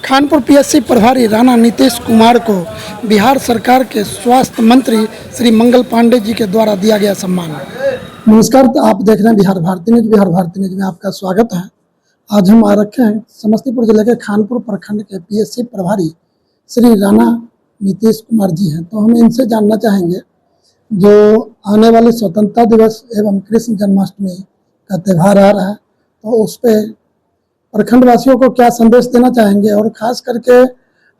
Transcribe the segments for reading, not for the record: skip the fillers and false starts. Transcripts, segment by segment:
Khanpur PSC प्रभारी राणा नीतीश कुमार को बिहार सरकार के स्वास्थ्य मंत्री श्री मंगल पांडे जी के द्वारा दिया गया सम्मान। नमस्कार, तो आप देख रहे हैं बिहार भारती न्यूज। बिहार भारती न्यूज में आपका स्वागत है। आज हम आ रखे हैं समस्तीपुर जिले के खानपुर प्रखंड के पीएससी प्रभारी श्री राणा नीतीश कुमार जी हैं। तो हम इनसे जानना चाहेंगे जो आने वाले स्वतंत्रता दिवस एवं कृष्ण जन्माष्टमी का त्यौहार आ रहा है, तो उस पर प्रखंड वासियों को क्या संदेश देना चाहेंगे, और खास करके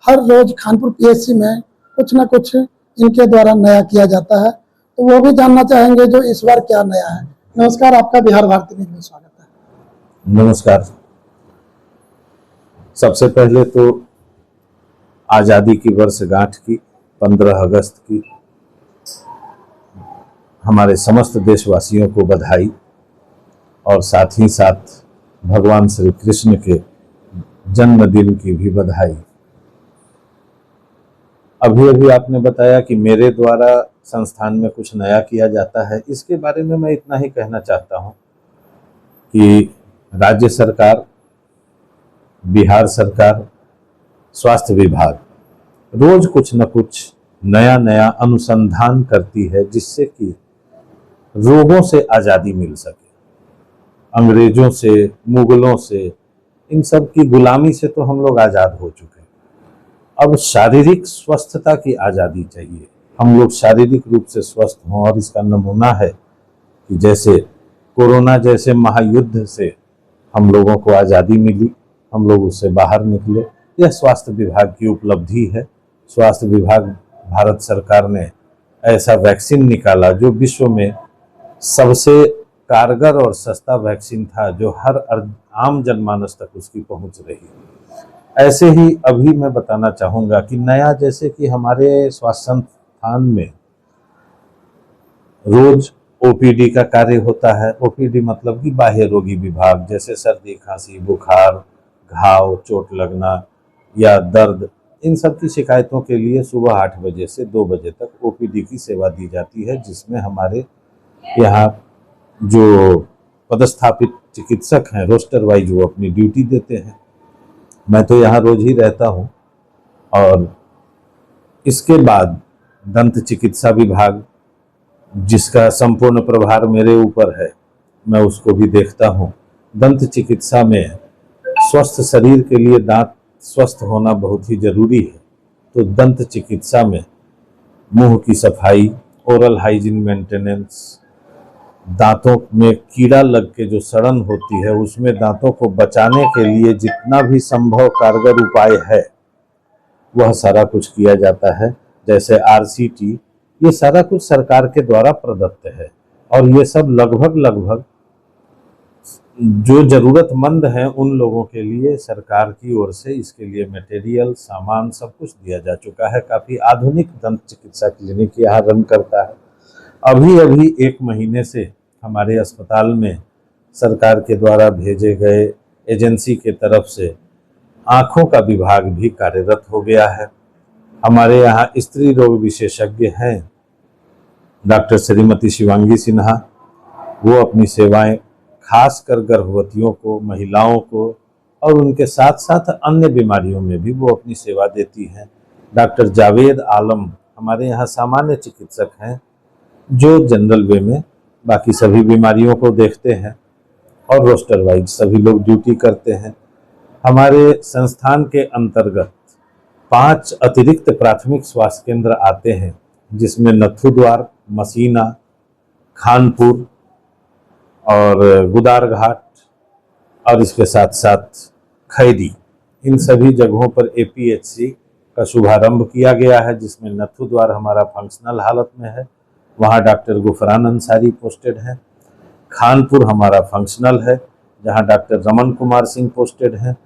हर रोज खानपुर पीएससी में कुछ ना कुछ इनके द्वारा नया किया जाता है, तो वो भी जानना चाहेंगे जो इस बार क्या नया है। नमस्कार, आपका बिहार भारती न्यूज में स्वागत है। नमस्कार। सबसे पहले तो आज़ादी की वर्षगांठ की 15 अगस्त की हमारे समस्त देशवासियों को बधाई, और साथ ही साथ भगवान श्री कृष्ण के जन्मदिन की भी बधाई। अभी अभी आपने बताया कि मेरे द्वारा संस्थान में कुछ नया किया जाता है। इसके बारे में मैं इतना ही कहना चाहता हूं कि राज्य सरकार, बिहार सरकार, स्वास्थ्य विभाग रोज कुछ न कुछ नया नया अनुसंधान करती है, जिससे कि रोगों से आज़ादी मिल सके। अंग्रेजों से, मुगलों से, इन सब की गुलामी से तो हम लोग आज़ाद हो चुके हैं। अब शारीरिक स्वस्थता की आज़ादी चाहिए। हम लोग शारीरिक रूप से स्वस्थ हों, और इसका नमूना है कि जैसे कोरोना जैसे महायुद्ध से हम लोगों को आज़ादी मिली, हम लोग उससे बाहर निकले, यह स्वास्थ्य विभाग की उपलब्धि है। स्वास्थ्य विभाग, भारत सरकार ने ऐसा वैक्सीन निकाला जो विश्व में सबसे कारगर और सस्ता वैक्सीन था, जो हर आम जनमानस तक उसकी पहुंच रही। ऐसे ही अभी मैं बताना चाहूँगा कि नया, जैसे कि हमारे स्वास्थ्य संस्थान में रोज ओपीडी का कार्य होता है। ओपीडी मतलब कि बाह्य रोगी विभाग, जैसे सर्दी, खांसी, बुखार, घाव, चोट लगना या दर्द, इन सब की शिकायतों के लिए सुबह 8 बजे से 2 बजे तक ओपीडी की सेवा दी जाती है, जिसमें हमारे यहाँ जो पदस्थापित चिकित्सक हैं, रोस्टर वाइज वो अपनी ड्यूटी देते हैं। मैं तो यहाँ रोज ही रहता हूँ। और इसके बाद दंत चिकित्सा विभाग, जिसका संपूर्ण प्रभार मेरे ऊपर है, मैं उसको भी देखता हूँ। दंत चिकित्सा में स्वस्थ शरीर के लिए दांत स्वस्थ होना बहुत ही जरूरी है। तो दंत चिकित्सा में मुंह की सफाई, ओरल हाइजीन मेंटेनेंस, दांतों में कीड़ा लग के जो सड़न होती है, उसमें दांतों को बचाने के लिए जितना भी संभव कारगर उपाय है, वह सारा कुछ किया जाता है। जैसे आरसीटी, ये सारा कुछ सरकार के द्वारा प्रदत्त है, और ये सब लगभग जो जरूरतमंद हैं उन लोगों के लिए सरकार की ओर से इसके लिए मटेरियल, सामान सब कुछ दिया जा चुका है। काफ़ी आधुनिक दंत चिकित्सा क्लिनिक यहाँ रन करता है। अभी 1 महीने से हमारे अस्पताल में सरकार के द्वारा भेजे गए एजेंसी के तरफ से आँखों का विभाग भी कार्यरत हो गया है। हमारे यहाँ स्त्री रोग विशेषज्ञ हैं डॉक्टर श्रीमती शिवांगी सिन्हा। वो अपनी सेवाएं खासकर गर्भवतियों को, महिलाओं को, और उनके साथ साथ अन्य बीमारियों में भी वो अपनी सेवा देती हैं। डॉक्टर जावेद आलम हमारे यहाँ सामान्य चिकित्सक हैं, जो जनरल वे में बाकी सभी बीमारियों को देखते हैं, और रोस्टर वाइज सभी लोग ड्यूटी करते हैं। हमारे संस्थान के अंतर्गत 5 अतिरिक्त प्राथमिक स्वास्थ्य केंद्र आते हैं, जिसमें नथुद्वार, मसीना, खानपुर और गुदारघाट, और इसके साथ साथ खैरी, इन सभी जगहों पर एपीएचसी का शुभारंभ किया गया है, जिसमें नथुद्वार हमारा फंक्शनल हालत में है, वहाँ डॉक्टर गुफरान अंसारी पोस्टेड हैं। खानपुर हमारा फंक्शनल है, जहाँ डॉक्टर रमन कुमार सिंह पोस्टेड हैं।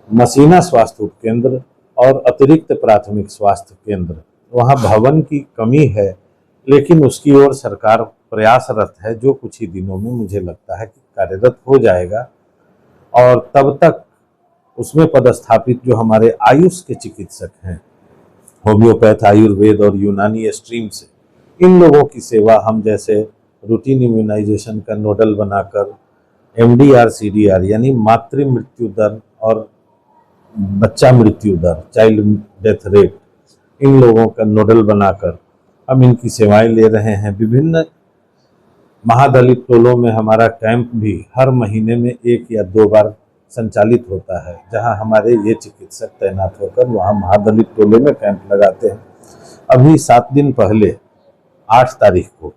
मसीना स्वास्थ्य उपकेंद्र और अतिरिक्त प्राथमिक स्वास्थ्य केंद्र, वहाँ भवन की कमी है, लेकिन उसकी ओर सरकार प्रयासरत है, जो कुछ ही दिनों में मुझे लगता है कि कार्यरत हो जाएगा। और तब तक उसमें पदस्थापित जो हमारे आयुष के चिकित्सक हैं, होम्योपैथ, आयुर्वेद और यूनानी स्ट्रीम से, इन लोगों की सेवा हम जैसे रूटीन इम्यूनाइजेशन का नोडल बनाकर MDR CDR यानी मातृ मृत्यु दर और बच्चा मृत्यु दर, चाइल्ड डेथ रेट, इन लोगों का नोडल बनाकर हम इनकी सेवाएं ले रहे हैं। विभिन्न महादलित टोलों में हमारा कैंप भी हर महीने में 1 या 2 बार संचालित होता है, जहां हमारे ये चिकित्सक तैनात होकर वहां महादलित टोले में कैंप लगाते हैं। अभी 7 दिन पहले 8 तारीख को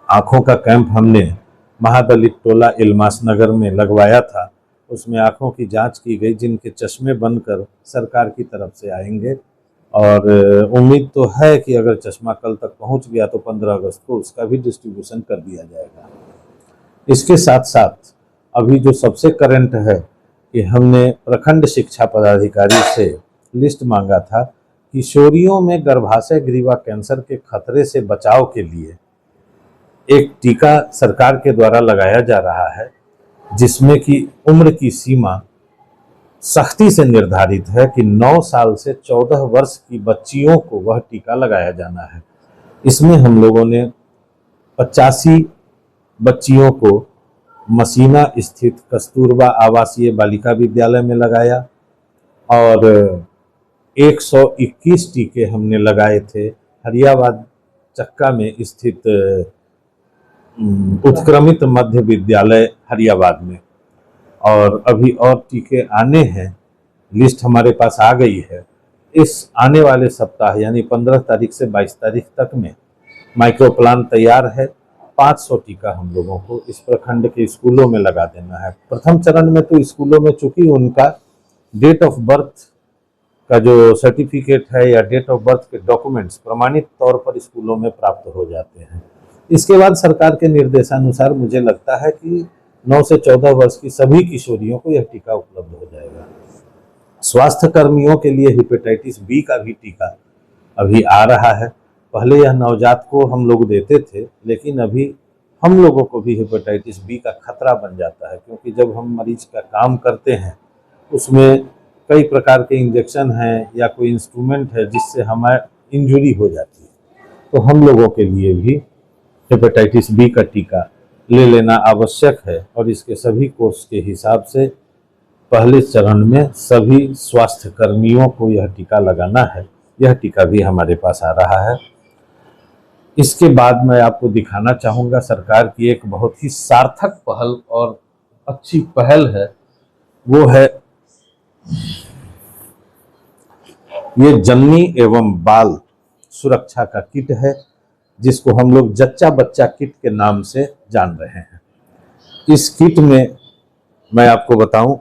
आंखों का कैंप हमने महादलित टोला इल्मास नगर में लगवाया था। उसमें आंखों की जांच की गई, जिनके चश्मे बनकर सरकार की तरफ से आएंगे, और उम्मीद तो है कि अगर चश्मा कल तक पहुंच गया तो 15 अगस्त को उसका भी डिस्ट्रीब्यूशन कर दिया जाएगा। इसके साथ साथ अभी जो सबसे करंट है कि हमने प्रखंड शिक्षा पदाधिकारी से लिस्ट मांगा था, किशोरियों में गर्भाशय ग्रीवा कैंसर के खतरे से बचाव के लिए एक टीका सरकार के द्वारा लगाया जा रहा है, जिसमें कि उम्र की सीमा सख्ती से निर्धारित है कि 9 साल से 14 वर्ष की बच्चियों को वह टीका लगाया जाना है। इसमें हम लोगों ने 85 बच्चियों को मसीना स्थित कस्तूरबा आवासीय बालिका विद्यालय में लगाया, और 121 टीके हमने लगाए थे हरियाबाद चक्का में स्थित उत्क्रमित मध्य विद्यालय हरियाबाद में, और अभी और टीके आने हैं। लिस्ट हमारे पास आ गई है। इस आने वाले सप्ताह यानी 15 तारीख से 22 तारीख तक में माइक्रो प्लान तैयार है। 500 टीका हम लोगों को इस प्रखंड के स्कूलों में लगा देना है। प्रथम चरण में तो स्कूलों में चूंकि उनका डेट ऑफ बर्थ का जो सर्टिफिकेट है या डेट ऑफ बर्थ के डॉक्यूमेंट्स प्रमाणित तौर पर स्कूलों में प्राप्त हो जाते हैं। इसके बाद सरकार के निर्देशानुसार मुझे लगता है कि 9 से 14 वर्ष की सभी किशोरियों को यह टीका उपलब्ध हो जाएगा। स्वास्थ्य कर्मियों के लिए हेपेटाइटिस बी का भी टीका अभी आ रहा है। पहले यह नवजात को हम लोग देते थे, लेकिन अभी हम लोगों को भी हेपेटाइटिस बी का खतरा बन जाता है, क्योंकि जब हम मरीज का काम करते हैं उसमें कई प्रकार के इंजेक्शन हैं या कोई इंस्ट्रूमेंट है जिससे हमें इंजरी हो जाती है। तो हम लोगों के लिए भी हेपेटाइटिस बी का टीका ले लेना आवश्यक है, और इसके सभी कोर्स के हिसाब से पहले चरण में सभी स्वास्थ्य कर्मियों को यह टीका लगाना है। यह टीका भी हमारे पास आ रहा है। इसके बाद मैं आपको दिखाना चाहूँगा सरकार की एक बहुत ही सार्थक पहल और अच्छी पहल है, वो है ये जननी एवं बाल सुरक्षा का किट है, जिसको हम लोग जच्चा बच्चा किट के नाम से जान रहे हैं। इस किट में मैं आपको बताऊं,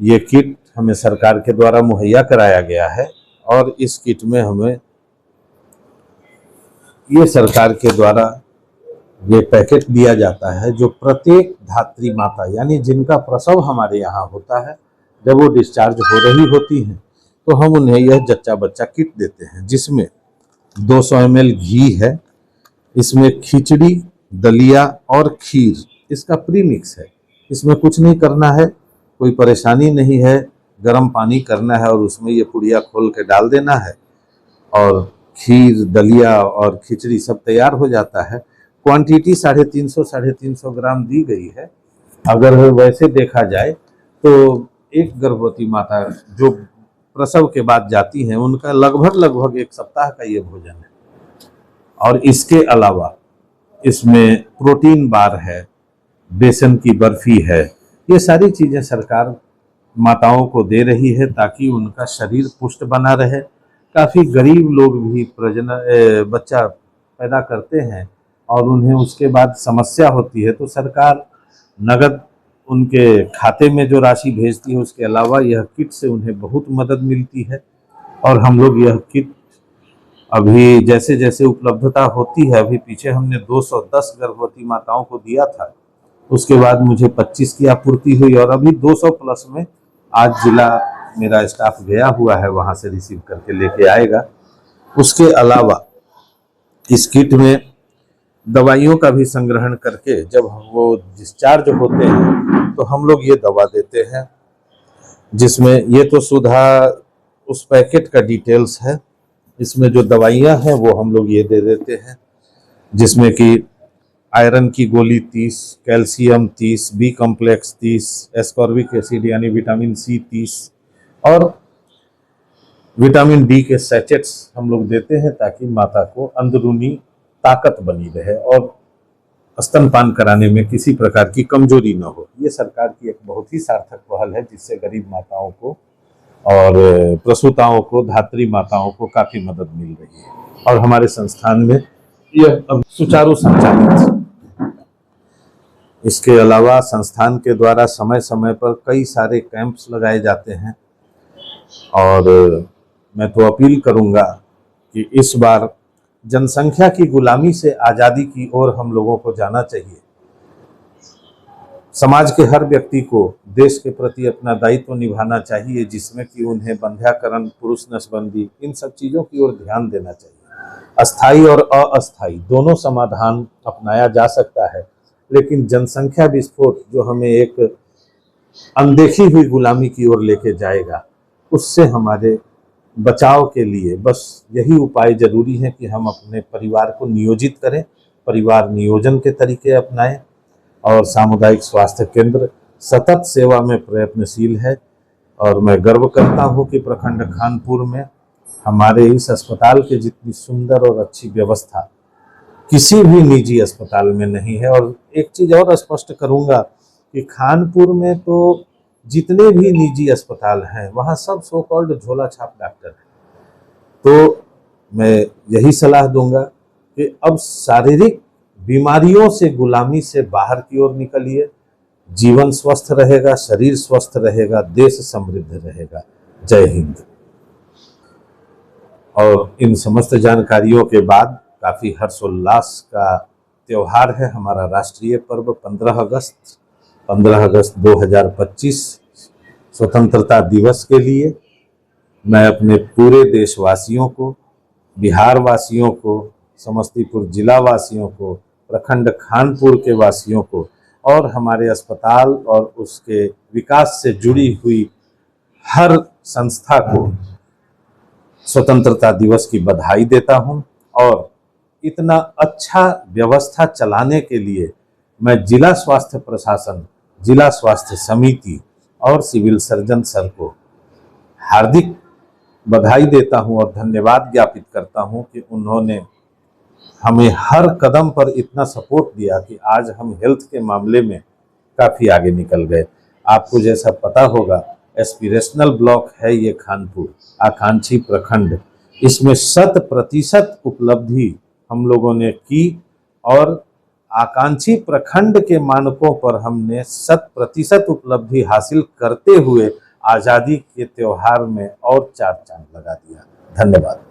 ये किट हमें सरकार के द्वारा मुहैया कराया गया है, और इस किट में हमें ये सरकार के द्वारा ये पैकेट दिया जाता है, जो प्रत्येक धात्री माता यानी जिनका प्रसव हमारे यहाँ होता है, जब वो डिस्चार्ज हो रही होती हैं तो हम उन्हें यह जच्चा बच्चा किट देते हैं, जिसमें 200 ml घी है, इसमें खिचड़ी, दलिया और खीर इसका प्रीमिक्स है। इसमें कुछ नहीं करना है, कोई परेशानी नहीं है। गर्म पानी करना है और उसमें ये पुड़िया खोल के डाल देना है, और खीर, दलिया और खिचड़ी सब तैयार हो जाता है। क्वांटिटी 350 ग्राम दी गई है। अगर वैसे देखा जाए तो एक गर्भवती माता जो प्रसव के बाद जाती हैं, उनका लगभग 1 सप्ताह का ये भोजन है। और इसके अलावा इसमें प्रोटीन बार है, बेसन की बर्फी है। ये सारी चीज़ें सरकार माताओं को दे रही है ताकि उनका शरीर पुष्ट बना रहे। काफ़ी गरीब लोग भी बच्चा पैदा करते हैं और उन्हें उसके बाद समस्या होती है, तो सरकार नगद उनके खाते में जो राशि भेजती है, उसके अलावा यह किट से उन्हें बहुत मदद मिलती है। और हम लोग यह किट अभी जैसे जैसे उपलब्धता होती है, अभी पीछे हमने 210 गर्भवती माताओं को दिया था, उसके बाद मुझे 25 की आपूर्ति हुई, और अभी 200 प्लस में आज जिला मेरा स्टाफ गया हुआ है, वहाँ से रिसीव करके लेके आएगा। उसके अलावा इस किट में दवाइयों का भी संग्रहण करके जब वो डिस्चार्ज होते हैं तो हम लोग ये दवा देते हैं, जिसमें ये तो सुधा उस पैकेट का डिटेल्स है। इसमें जो दवाइयाँ हैं वो हम लोग ये दे देते हैं, जिसमें कि आयरन की गोली 30, calcium 30, B complex 30, ascorbic acid यानी विटामिन सी 30, और विटामिन डी के सैचेट्स हम लोग देते हैं ताकि माता को अंदरूनी ताकत बनी रहे और स्तनपान कराने में किसी प्रकार की कमजोरी न हो। ये सरकार की एक बहुत ही सार्थक पहल है जिससे गरीब माताओं को और प्रसूताओं को, धात्री माताओं को काफी मदद मिल रही है और हमारे संस्थान में यह अब सुचारू संचालित है। इसके अलावा संस्थान के द्वारा समय समय पर कई सारे कैंप्स लगाए जाते हैं और मैं तो अपील करूंगा कि इस बार जनसंख्या की गुलामी से आज़ादी की ओर हम लोगों को जाना चाहिए। समाज के हर व्यक्ति को देश के प्रति अपना दायित्व निभाना चाहिए, जिसमें कि उन्हें बंध्याकरण, पुरुष नसबंदी, इन सब चीज़ों की ओर ध्यान देना चाहिए। अस्थाई और अस्थाई दोनों समाधान अपनाया जा सकता है, लेकिन जनसंख्या विस्फोट जो हमें एक अनदेखी हुई गुलामी की ओर लेके जाएगा, उससे हमारे बचाव के लिए बस यही उपाय जरूरी है कि हम अपने परिवार को नियोजित करें, परिवार नियोजन के तरीके अपनाएं और सामुदायिक स्वास्थ्य केंद्र सतत सेवा में प्रयत्नशील है। और मैं गर्व करता हूं कि प्रखंड खानपुर में हमारे इस अस्पताल के जितनी सुंदर और अच्छी व्यवस्था किसी भी निजी अस्पताल में नहीं है। और एक चीज़ और स्पष्ट करूंगा कि खानपुर में तो जितने भी निजी अस्पताल हैं वहाँ सब सो कॉल्ड झोला छाप डॉक्टर हैं। तो मैं यही सलाह दूंगा कि अब शारीरिक बीमारियों से, गुलामी से बाहर की ओर निकलिए। जीवन स्वस्थ रहेगा, शरीर स्वस्थ रहेगा, देश समृद्ध रहेगा। जय हिंद। और इन समस्त जानकारियों के बाद काफ़ी हर्षोल्लास का त्यौहार है हमारा राष्ट्रीय पर्व 15 अगस्त 2025 स्वतंत्रता दिवस के लिए मैं अपने पूरे देशवासियों को, बिहार वासियों को, समस्तीपुर जिला वासियों को, प्रखंड खानपुर के वासियों को और हमारे अस्पताल और उसके विकास से जुड़ी हुई हर संस्था को स्वतंत्रता दिवस की बधाई देता हूं। और इतना अच्छा व्यवस्था चलाने के लिए मैं जिला स्वास्थ्य प्रशासन, जिला स्वास्थ्य समिति और सिविल सर्जन सर को हार्दिक बधाई देता हूं और धन्यवाद ज्ञापित करता हूं कि उन्होंने हमें हर कदम पर इतना सपोर्ट दिया कि आज हम हेल्थ के मामले में काफ़ी आगे निकल गए। आपको जैसा पता होगा, एस्पिरेशनल ब्लॉक है ये खानपुर, आकांक्षी प्रखंड। इसमें 100% उपलब्धि हम लोगों ने की और आकांक्षी प्रखंड के मानकों पर हमने 100% उपलब्धि हासिल करते हुए आज़ादी के त्यौहार में और 4 चांद लगा दिया। धन्यवाद।